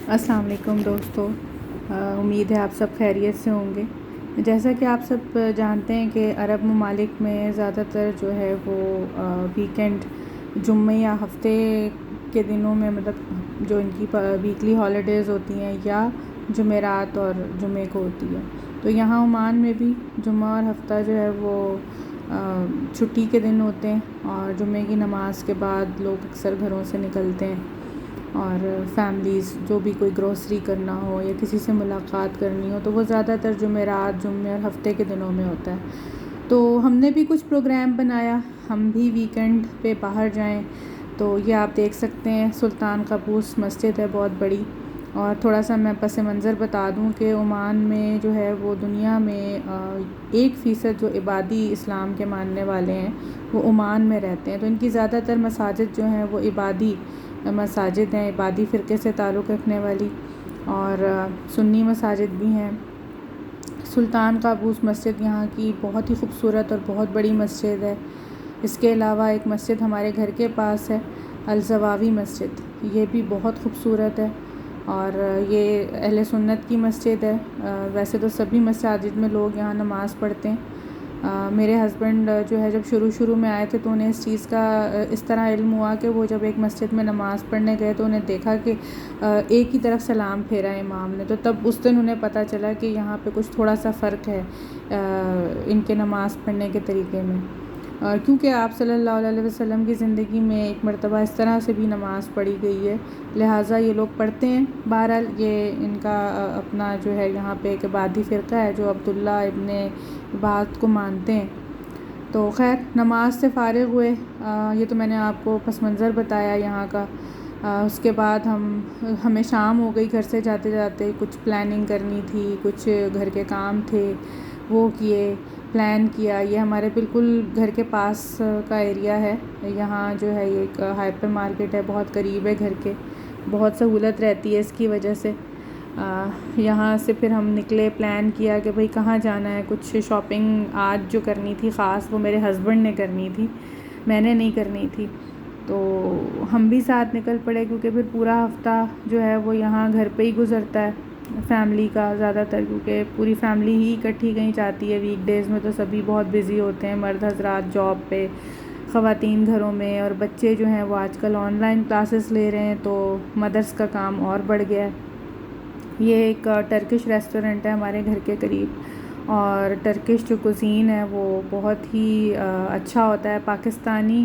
السلام علیکم دوستو، امید ہے آپ سب خیریت سے ہوں گے۔ جیسا کہ آپ سب جانتے ہیں کہ عرب ممالک میں زیادہ تر جو ہے وہ ویکینڈ جمعے یا ہفتے کے دنوں میں، مطلب جو ان کی ویکلی ہالیڈیز ہوتی ہیں یا جمعرات اور جمعے کو ہوتی ہے، تو یہاں عمان میں بھی جمعہ اور ہفتہ جو ہے وہ چھٹی کے دن ہوتے ہیں، اور جمعے کی نماز کے بعد لوگ اکثر گھروں سے نکلتے ہیں اور فیملیز جو بھی کوئی گروسری کرنا ہو یا کسی سے ملاقات کرنی ہو تو وہ زیادہ تر جمعرات، جمعے اور ہفتے کے دنوں میں ہوتا ہے۔ تو ہم نے بھی کچھ پروگرام بنایا، ہم بھی ویکینڈ پہ باہر جائیں۔ تو یہ آپ دیکھ سکتے ہیں سلطان قابوس مسجد ہے، بہت بڑی۔ اور تھوڑا سا میں پس منظر بتا دوں کہ عمان میں جو ہے وہ دنیا میں 1% جو عبادی اسلام کے ماننے والے ہیں وہ عمان میں رہتے ہیں۔ تو ان کی زیادہ تر مساجد جو ہیں وہ عبادی مساجد ہیں، عبادی فرقے سے تعلق رکھنے والی، اور سنی مساجد بھی ہیں۔ سلطان قابوس مسجد یہاں کی بہت ہی خوبصورت اور بہت بڑی مسجد ہے۔ اس کے علاوہ ایک مسجد ہمارے گھر کے پاس ہے، الزواوی مسجد، یہ بھی بہت خوبصورت ہے، اور یہ اہل سنت کی مسجد ہے۔ ویسے تو سبھی مساجد میں لوگ یہاں نماز پڑھتے ہیں۔ میرے ہسبینڈ جو ہے جب شروع میں آئے تھے تو انہیں اس چیز کا اس طرح علم ہوا کہ وہ جب ایک مسجد میں نماز پڑھنے گئے تو انہیں دیکھا کہ ایک ہی طرف سلام پھیرا ہے امام نے، تو تب اس دن انہیں پتہ چلا کہ یہاں پہ کچھ تھوڑا سا فرق ہے ان کے نماز پڑھنے کے طریقے میں، کیونکہ آپ صلی اللہ علیہ وسلم کی زندگی میں ایک مرتبہ اس طرح سے بھی نماز پڑھی گئی ہے، لہٰذا یہ لوگ پڑھتے ہیں۔ بہرحال یہ ان کا اپنا جو ہے یہاں پہ ایک عبادی فرقہ ہے جو عبداللہ ابن بات کو مانتے ہیں۔ تو خیر، نماز سے فارغ ہوئے، یہ تو میں نے آپ کو پس منظر بتایا یہاں کا۔ اس کے بعد ہمیں شام ہو گئی گھر سے جاتے جاتے، کچھ پلاننگ کرنی تھی، کچھ گھر کے کام تھے وہ کیے، پلان کیا۔ یہ ہمارے بالکل گھر کے پاس کا ایریا ہے، یہاں جو ہے یہ ایک ہائپر مارکیٹ ہے، بہت قریب ہے گھر کے، بہت سہولت رہتی ہے اس کی وجہ سے۔ یہاں سے پھر ہم نکلے، پلان کیا کہ بھئی کہاں جانا ہے۔ کچھ شاپنگ آج جو کرنی تھی خاص وہ میرے ہسبینڈ نے کرنی تھی، میں نے نہیں کرنی تھی، تو ہم بھی ساتھ نکل پڑے، کیونکہ پھر پورا ہفتہ جو ہے وہ یہاں گھر پہ ہی گزرتا ہے فیملی کا زیادہ تر، کیونکہ پوری فیملی ہی اکٹھی کہیں جاتی ہے۔ ویک ڈیز میں تو سبھی بہت بزی ہوتے ہیں، مرد حضرات جاب پہ، خواتین گھروں میں، اور بچے جو ہیں وہ آج کل آن لائن کلاسز لے رہے ہیں تو مدرس کا کام اور بڑھ گیا ہے۔ یہ ایک ٹرکش ریسٹورنٹ ہے ہمارے گھر کے قریب، اور ٹرکش جو کوزین ہے وہ بہت ہی اچھا ہوتا ہے۔ پاکستانی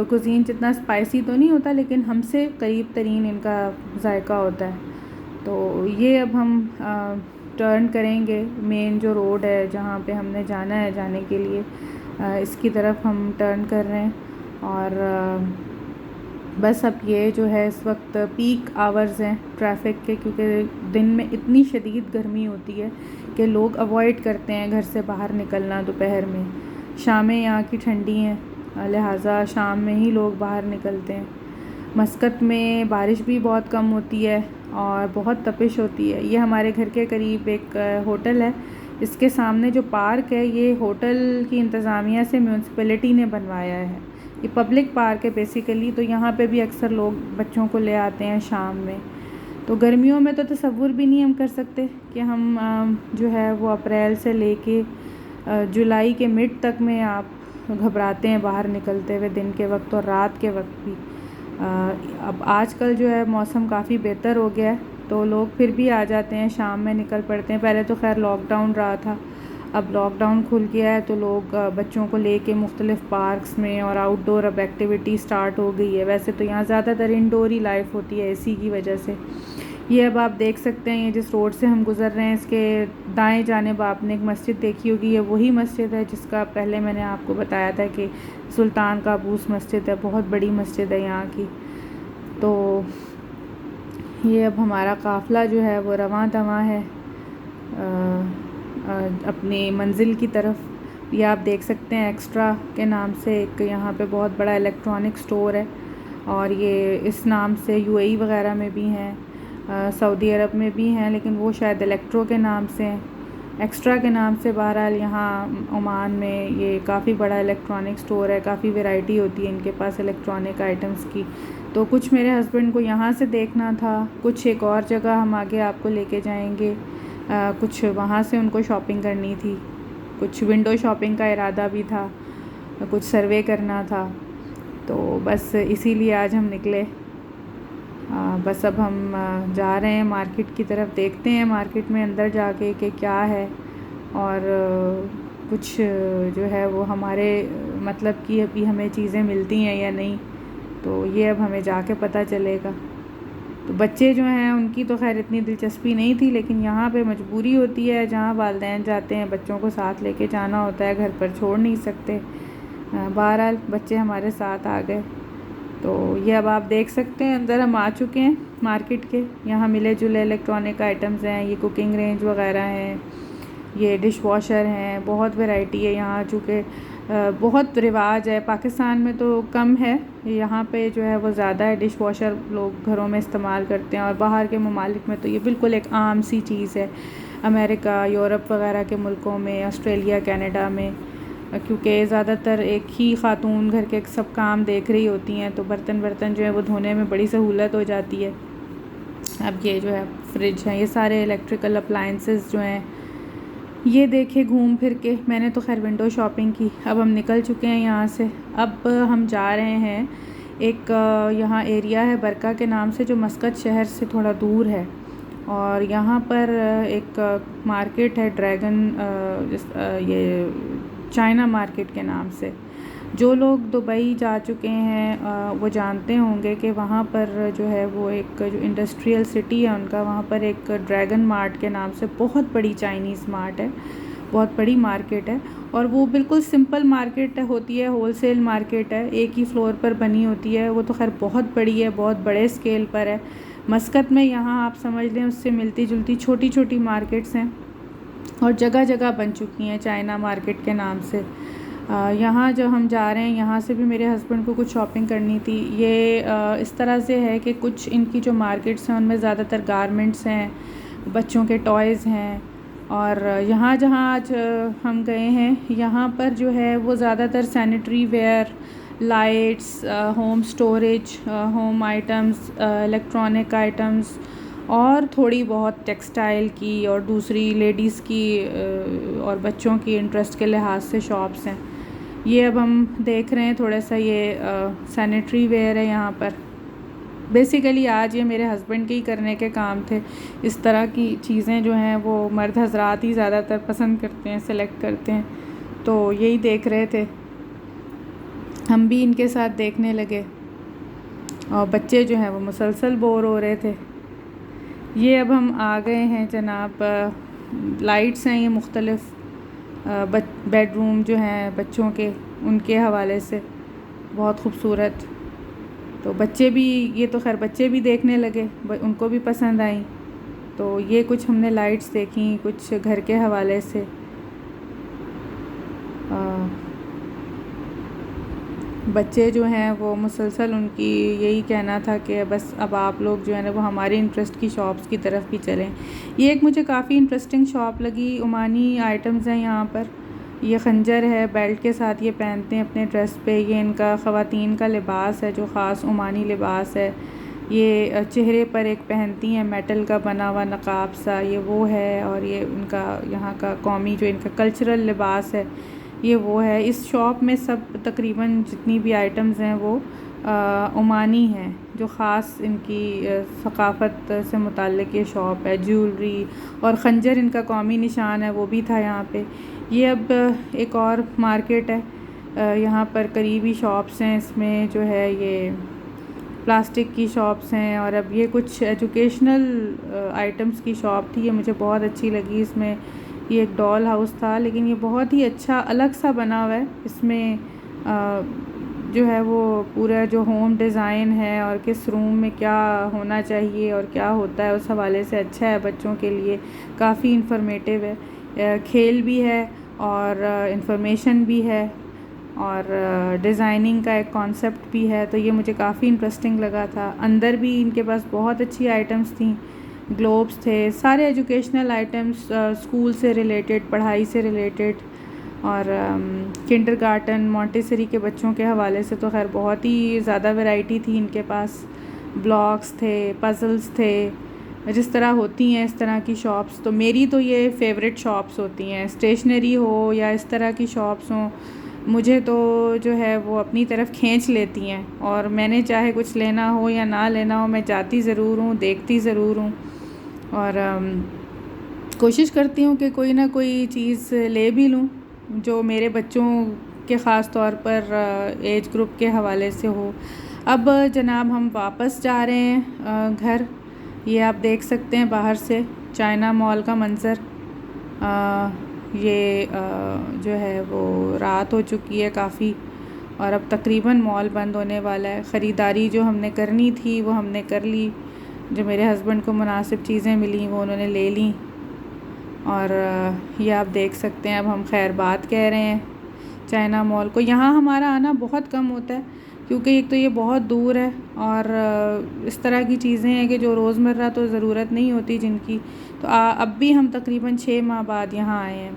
کوزین جتنا اسپائسی تو نہیں ہوتا، لیکن ہم سے قریب ترین ان کا ذائقہ ہوتا ہے۔ تو یہ اب ہم ٹرن کریں گے، مین جو روڈ ہے جہاں پہ ہم نے جانا ہے جانے کے لیے، اس کی طرف ہم ٹرن کر رہے ہیں، اور بس اب یہ جو ہے اس وقت پیک آورز ہیں ٹریفک کے، کیونکہ دن میں اتنی شدید گرمی ہوتی ہے کہ لوگ اوائڈ کرتے ہیں گھر سے باہر نکلنا دوپہر میں۔ شامیں یہاں کی ٹھنڈی ہیں، لہٰذا شام میں ہی لوگ باہر نکلتے ہیں۔ مسقط میں بارش بھی بہت کم ہوتی ہے اور بہت تپش ہوتی ہے۔ یہ ہمارے گھر کے قریب ایک ہوٹل ہے، اس کے سامنے جو پارک ہے یہ ہوٹل کی انتظامیہ سے میونسپلٹی نے بنوایا ہے، یہ پبلک پارک ہے بیسیکلی، تو یہاں پہ بھی اکثر لوگ بچوں کو لے آتے ہیں شام میں۔ تو گرمیوں میں تو تصور بھی نہیں ہم کر سکتے کہ ہم جو ہے وہ اپریل سے لے کے جولائی کے مڈ تک میں آپ گھبراتے ہیں باہر نکلتے ہوئے، دن کے وقت اور رات کے وقت بھی۔ اب آج کل جو ہے موسم کافی بہتر ہو گیا ہے تو لوگ پھر بھی آ جاتے ہیں، شام میں نکل پڑتے ہیں۔ پہلے تو خیر لاک ڈاؤن رہا تھا، اب لاک ڈاؤن کھل گیا ہے تو لوگ بچوں کو لے کے مختلف پارکس میں، اور آؤٹ ڈور اب ایکٹیویٹی سٹارٹ ہو گئی ہے۔ ویسے تو یہاں زیادہ تر انڈور ہی لائف ہوتی ہے اے سی کی وجہ سے۔ یہ اب آپ دیکھ سکتے ہیں، یہ جس روڈ سے ہم گزر رہے ہیں اس کے دائیں جانب آپ نے ایک مسجد دیکھی ہوگی، یہ وہی مسجد ہے جس کا پہلے میں نے آپ کو بتایا تھا کہ سلطان قابوس مسجد ہے، بہت بڑی مسجد ہے یہاں کی۔ تو یہ اب ہمارا قافلہ جو ہے وہ رواں دواں ہے اپنی منزل کی طرف۔ یہ آپ دیکھ سکتے ہیں ایکسٹرا کے نام سے ایک یہاں پہ بہت بڑا الیکٹرانک سٹور ہے، اور یہ اس نام سے یو اے ای وغیرہ میں بھی ہیں، سعودی عرب میں بھی ہیں، لیکن وہ شاید الیکٹرو کے نام سے ہیں، ایکسٹرا کے نام سے۔ بہرحال یہاں عمان میں یہ کافی بڑا الیکٹرانک سٹور ہے، کافی ویرائٹی ہوتی ہے ان کے پاس الیکٹرانک آئٹمس کی، تو کچھ میرے ہسبینڈ کو یہاں سے دیکھنا تھا، کچھ ایک اور جگہ ہم آگے آپ کو لے کے جائیں گے، کچھ وہاں سے ان کو شاپنگ کرنی تھی، کچھ ونڈو شاپنگ کا ارادہ بھی تھا، کچھ سروے کرنا تھا. تو بس اسی لیے آج ہم نکلے. بس اب ہم جا رہے ہیں مارکیٹ کی طرف، دیکھتے ہیں مارکیٹ میں اندر جا کے کہ کیا ہے، اور کچھ جو ہے وہ ہمارے مطلب کی ابھی ہمیں چیزیں ملتی ہیں یا نہیں، تو یہ اب ہمیں جا کے پتہ چلے گا. تو بچے جو ہیں ان کی تو خیر اتنی دلچسپی نہیں تھی، لیکن یہاں پہ مجبوری ہوتی ہے، جہاں والدین جاتے ہیں بچوں کو ساتھ لے کے جانا ہوتا ہے، گھر پر چھوڑ نہیں سکتے. بہرحال بچے ہمارے ساتھ آ گئے. تو یہ اب آپ دیکھ سکتے ہیں اندر ہم آ چکے ہیں مارکیٹ کے. یہاں ملے جلے الیکٹرانک آئٹمز ہیں، یہ کوکنگ رینج وغیرہ ہیں، یہ ڈش واشر ہیں، بہت ویرائٹی ہے یہاں. چونکہ بہت رواج ہے، پاکستان میں تو کم ہے، یہاں پہ جو ہے وہ زیادہ ہے. ڈش واشر لوگ گھروں میں استعمال کرتے ہیں، اور باہر کے ممالک میں تو یہ بالکل ایک عام سی چیز ہے. امریکہ، یورپ وغیرہ کے ملکوں میں، آسٹریلیا، کینیڈا میں، کیونکہ زیادہ تر ایک ہی خاتون گھر کے سب کام دیکھ رہی ہوتی ہیں، تو برتن جو ہے وہ دھونے میں بڑی سہولت ہو جاتی ہے. اب یہ جو ہے فریج ہیں، یہ سارے الیکٹریکل اپلائنسز جو ہیں، یہ دیکھے گھوم پھر کے. میں نے تو خیر ونڈو شاپنگ کی. اب ہم نکل چکے ہیں یہاں سے. اب ہم جا رہے ہیں ایک یہاں ایریا ہے برکہ کے نام سے، جو مسقط شہر سے تھوڑا دور ہے، اور یہاں پر ایک مارکیٹ ہے ڈریگن، یہ چائنا مارکیٹ کے نام سے. جو لوگ دبئی جا چکے ہیں وہ جانتے ہوں گے کہ وہاں پر جو ہے وہ ایک جو انڈسٹریل سٹی ہے ان کا، وہاں پر ایک ڈریگن مارٹ کے نام سے بہت بڑی چائنیز مارٹ ہے، بہت بڑی مارکیٹ ہے. اور وہ بالکل سمپل مارکیٹ ہوتی ہے، ہول سیل مارکیٹ ہے، ایک ہی فلور پر بنی ہوتی ہے. وہ تو خیر بہت بڑی ہے، بہت بڑے اسکیل پر ہے. مسقط میں یہاں آپ سمجھ لیں اس سے ملتی جلتی چھوٹی چھوٹی مارکیٹس ہیں، اور جگہ جگہ بن چکی ہیں چائنا مارکیٹ کے نام سے. یہاں جو ہم جا رہے ہیں یہاں سے بھی میرے ہسبینڈ کو کچھ شاپنگ کرنی تھی. یہ اس طرح سے ہے کہ کچھ ان کی جو مارکیٹس ہیں ان میں زیادہ تر گارمنٹس ہیں، بچوں کے ٹوائز ہیں. اور یہاں جہاں آج ہم گئے ہیں یہاں پر جو ہے وہ زیادہ تر sanitary where, lights, home storage, home items, electronic items, اور تھوڑی بہت ٹیکسٹائل کی اور دوسری لیڈیز کی اور بچوں کی انٹرسٹ کے لحاظ سے شاپس ہیں. یہ اب ہم دیکھ رہے ہیں تھوڑا سا، یہ سینیٹری ویئر ہے یہاں پر. بیسیکلی آج یہ میرے ہسبینڈ کے ہی کرنے کے کام تھے. اس طرح کی چیزیں جو ہیں وہ مرد حضرات ہی زیادہ تر پسند کرتے ہیں، سلیکٹ کرتے ہیں، تو یہی دیکھ رہے تھے. ہم بھی ان کے ساتھ دیکھنے لگے، اور بچے جو ہیں وہ مسلسل بور ہو رہے تھے. یہ اب ہم آ گئے ہیں جناب، لائٹس ہیں یہ مختلف، بیڈ روم جو ہیں بچوں کے، ان کے حوالے سے بہت خوبصورت. تو بچے بھی، یہ تو خیر بچے بھی دیکھنے لگے، ان کو بھی پسند آئیں. تو یہ کچھ ہم نے لائٹس دیکھیں، کچھ گھر کے حوالے سے. بچے جو ہیں وہ مسلسل ان کی یہی کہنا تھا کہ بس اب آپ لوگ جو ہے نا وہ ہماری انٹرسٹ کی شاپس کی طرف بھی چلیں. یہ ایک مجھے کافی انٹرسٹنگ شاپ لگی. عمانی آئٹمز ہیں یہاں پر. یہ خنجر ہے، بیلٹ کے ساتھ یہ پہنتے ہیں اپنے ڈریس پہ. یہ ان کا خواتین کا لباس ہے جو خاص عمانی لباس ہے. یہ چہرے پر ایک پہنتی ہیں میٹل کا بنا ہوا نقاب سا، یہ وہ ہے. اور یہ ان کا یہاں کا قومی جو ان کا کلچرل لباس ہے یہ وہ ہے. اس شاپ میں سب تقریباً جتنی بھی آئٹمز ہیں وہ عمانی ہیں، جو خاص ان کی ثقافت سے متعلق یہ شاپ ہے. جیولری اور خنجر ان کا قومی نشان ہے، وہ بھی تھا یہاں پہ. یہ اب ایک اور مارکیٹ ہے، یہاں پر قریبی شاپس ہیں. اس میں جو ہے یہ پلاسٹک کی شاپس ہیں. اور اب یہ کچھ ایجوکیشنل آئٹمز کی شاپ تھی، یہ مجھے بہت اچھی لگی. اس میں یہ ایک ڈال ہاؤس تھا، لیکن یہ بہت ہی اچھا الگ سا بنا ہوا ہے. اس میں جو ہے وہ پورا جو ہوم ڈیزائن ہے اور کس روم میں کیا ہونا چاہیے اور کیا ہوتا ہے اس حوالے سے اچھا ہے. بچوں کے لیے کافی انفارمیٹیو ہے، کھیل بھی ہے اور انفارمیشن بھی ہے، اور ڈیزائننگ کا ایک کانسیپٹ بھی ہے. تو یہ مجھے کافی انٹرسٹنگ لگا تھا. اندر بھی ان کے پاس بہت اچھی آئٹمز تھیں، گلوبس تھے، سارے ایجوکیشنل آئٹمز، اسکول سے ریلیٹڈ، پڑھائی سے ریلیٹڈ. اور کنڈر گارٹن مونٹیسری کے بچوں کے حوالے سے تو خیر بہت ہی زیادہ ویرائٹی تھی ان کے پاس. بلاکس تھے، پزلز تھے، جس طرح ہوتی ہیں اس طرح کی شاپس. تو میری تو یہ فیوریٹ شاپس ہوتی ہیں، اسٹیشنری ہو یا اس طرح کی شاپس ہوں، مجھے تو جو ہے وہ اپنی طرف کھینچ لیتی ہیں. اور میں نے چاہے کچھ لینا ہو یا نہ لینا ہو، میں جاتی ضرور ہوں، دیکھتی ضرور ہوں، اور کوشش کرتی ہوں کہ کوئی نہ کوئی چیز لے بھی لوں جو میرے بچوں کے خاص طور پر ایج گروپ کے حوالے سے ہو. اب جناب ہم واپس جا رہے ہیں گھر. یہ آپ دیکھ سکتے ہیں باہر سے چائنا مال کا منظر. یہ جو ہے وہ رات ہو چکی ہے کافی، اور اب تقریباً مال بند ہونے والا ہے. خریداری جو ہم نے کرنی تھی وہ ہم نے کر لی، جو میرے ہسبینڈ کو مناسب چیزیں ملیں وہ انہوں نے لے لیں. اور یہ آپ دیکھ سکتے ہیں اب ہم خیر بات کہہ رہے ہیں چائنا مال کو. یہاں ہمارا آنا بہت کم ہوتا ہے کیونکہ ایک تو یہ بہت دور ہے، اور اس طرح کی چیزیں ہیں کہ جو روزمرہ تو ضرورت نہیں ہوتی جن کی. تو اب بھی ہم تقریباً 6 ماہ بعد یہاں آئے ہیں.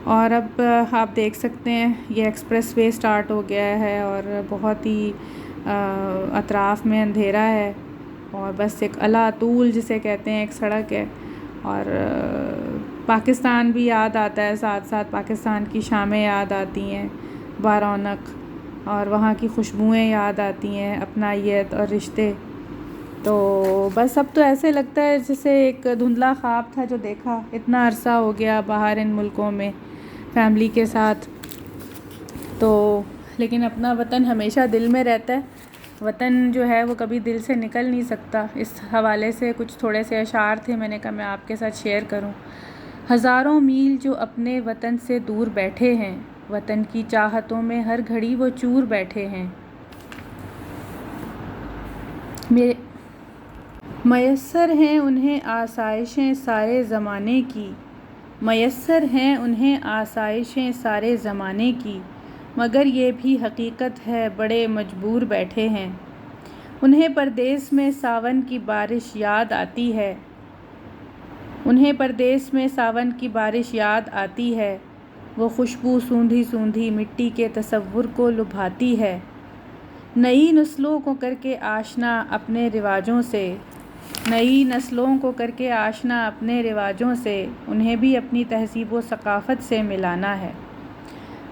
اور اب آپ دیکھ سکتے ہیں یہ ایکسپریس وے سٹارٹ ہو گیا ہے، اور بہت ہی اطراف میں اندھیرا ہے، اور بس ایک الا طول جسے کہتے ہیں ایک سڑک ہے. اور پاکستان بھی یاد آتا ہے، ساتھ ساتھ پاکستان کی شامیں یاد آتی ہیں بارونق، اور وہاں کی خوشبوئیں یاد آتی ہیں، اپنائیت اور رشتے. تو بس اب تو ایسے لگتا ہے جیسے ایک دھندلا خواب تھا جو دیکھا، اتنا عرصہ ہو گیا باہر ان ملکوں میں فیملی کے ساتھ. تو لیکن اپنا وطن ہمیشہ دل میں رہتا ہے، وطن جو ہے وہ کبھی دل سے نکل نہیں سکتا. اس حوالے سے کچھ تھوڑے سے اشعار تھے، میں نے کہا میں آپ کے ساتھ شیئر کروں. ہزاروں میل جو اپنے وطن سے دور بیٹھے ہیں، وطن کی چاہتوں میں ہر گھڑی وہ چور بیٹھے ہیں. میسر ہیں انہیں آسائشیں سارے زمانے کی، میسر ہیں انہیں آسائشیں سارے زمانے کی، مگر یہ بھی حقیقت ہے بڑے مجبور بیٹھے ہیں. انہیں پردیس میں ساون کی بارش یاد آتی ہے، انہیں پردیس میں ساون کی بارش یاد آتی ہے، وہ خوشبو سوندھی سوندھی مٹی کے تصور کو لبھاتی ہے. نئی نسلوں کو کر کے آشنا اپنے رواجوں سے، نئی نسلوں کو کر کے آشنا اپنے رواجوں سے، انہیں بھی اپنی تہذیب و ثقافت سے ملانا ہے.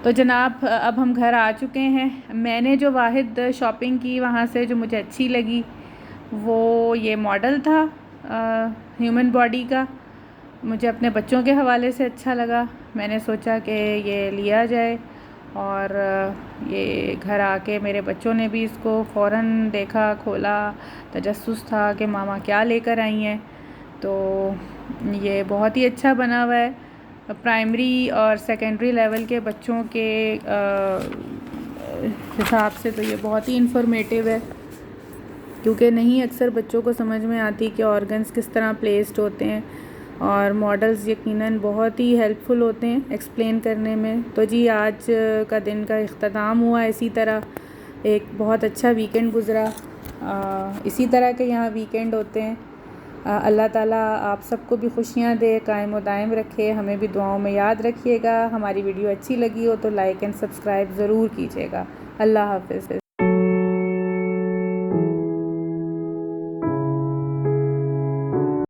تو جناب اب ہم گھر آ چکے ہیں. میں نے جو واحد شاپنگ کی وہاں سے جو مجھے اچھی لگی وہ یہ ماڈل تھا ہیومن باڈی کا. مجھے اپنے بچوں کے حوالے سے اچھا لگا، میں نے سوچا کہ یہ لیا جائے. اور یہ گھر آ کے میرے بچوں نے بھی اس کو فوراً دیکھا، کھولا، تجسس تھا کہ ماما کیا لے کر آئی ہیں. تو یہ بہت ہی اچھا بنا ہوا ہے. پرائمری اور سیکنڈری لیول کے بچوں کے حساب سے تو یہ بہت ہی انفارمیٹیو ہے، کیونکہ نہیں اکثر بچوں کو سمجھ میں آتی کہ آرگنز کس طرح پلیسڈ ہوتے ہیں، اور ماڈلز یقیناً بہت ہی ہیلپ فل ہوتے ہیں ایکسپلین کرنے میں. تو جی آج کا دن کا اختتام ہوا اسی طرح. ایک بہت اچھا ویکنڈ گزرا، اسی طرح کے یہاں ویکنڈ ہوتے ہیں. اللہ تعالیٰ آپ سب کو بھی خوشیاں دے، قائم و دائم رکھے. ہمیں بھی دعاؤں میں یاد رکھیے گا. ہماری ویڈیو اچھی لگی ہو تو لائک اینڈ سبسکرائب ضرور کیجیے گا. اللہ حافظ.